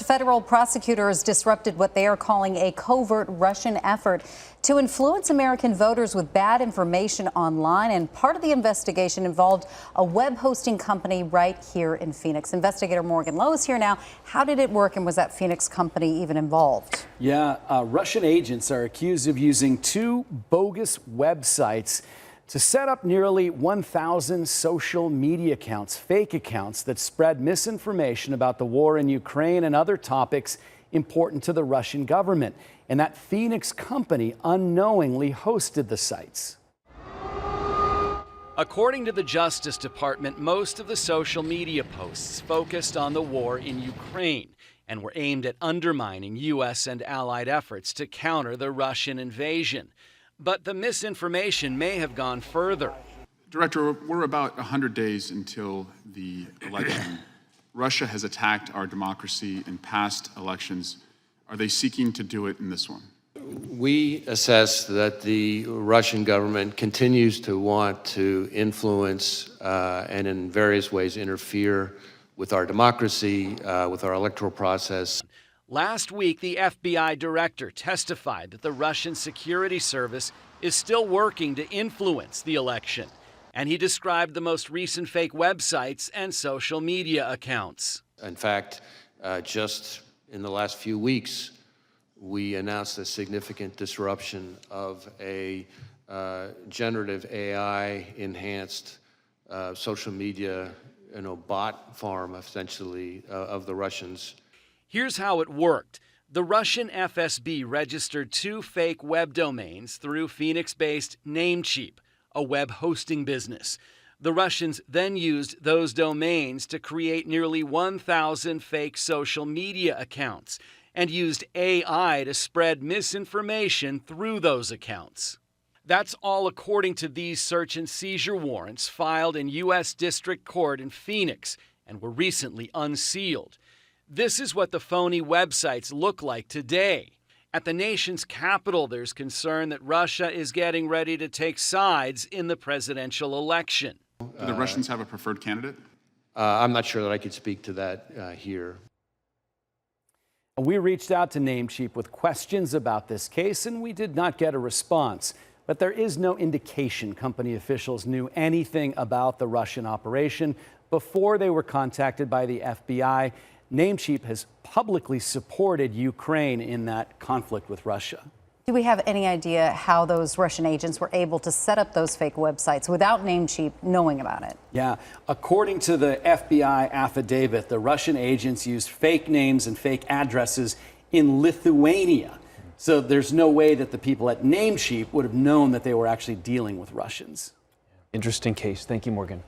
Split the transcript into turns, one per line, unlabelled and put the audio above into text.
First, federal prosecutors disrupted what they are calling a covert Russian effort to influence American voters with bad information online. And part of the investigation involved a web hosting company right here in Phoenix. Investigator Morgan Lowe is here now. How did it work, and was that Phoenix company even involved?
Yeah, Russian agents are accused of using two bogus websites to set up nearly 1,000 social media accounts, fake accounts that spread misinformation about the war in Ukraine and other topics important to the Russian government. And that Phoenix company unknowingly hosted the sites. According to the Justice Department, most of the social media posts focused on the war in Ukraine and were aimed at undermining U.S. and allied efforts to counter the Russian invasion. But the misinformation may have gone further.
Director, we're about 100 days until the election. Russia has attacked our democracy in past elections. Are they seeking to do it in this one?
We assess that the Russian government continues to want to influence and in various ways interfere with our democracy, with our electoral process.
Last week, the FBI director testified that the Russian security service is still working to influence the election. And he described the most recent fake websites and social media accounts.
In fact, just in the last few weeks, we announced a significant disruption of a generative AI-enhanced social media, bot farm, essentially, of the Russians.
Here's how it worked. The Russian FSB registered two fake web domains through Phoenix-based Namecheap, a web hosting business. The Russians then used those domains to create nearly 1,000 fake social media accounts and used AI to spread misinformation through those accounts. That's all according to these search and seizure warrants filed in U.S. District Court in Phoenix and were recently unsealed. This is what the phony websites look like today. At the nation's capital, there's concern that Russia is getting ready to take sides in the presidential election.
Do the Russians have a preferred candidate?
I'm not sure that I could speak to that here.
We reached out to Namecheap with questions about this case, and we did not get a response. But there is no indication company officials knew anything about the Russian operation before they were contacted by the FBI. Namecheap has publicly supported Ukraine in that conflict with Russia.
Do we have any idea how those Russian agents were able to set up those fake websites without Namecheap knowing about it?
Yeah, according to the FBI affidavit, the Russian agents used fake names and fake addresses in Lithuania. So there's no way that the people at Namecheap would have known that they were actually dealing with Russians.
Interesting case. Thank you, Morgan.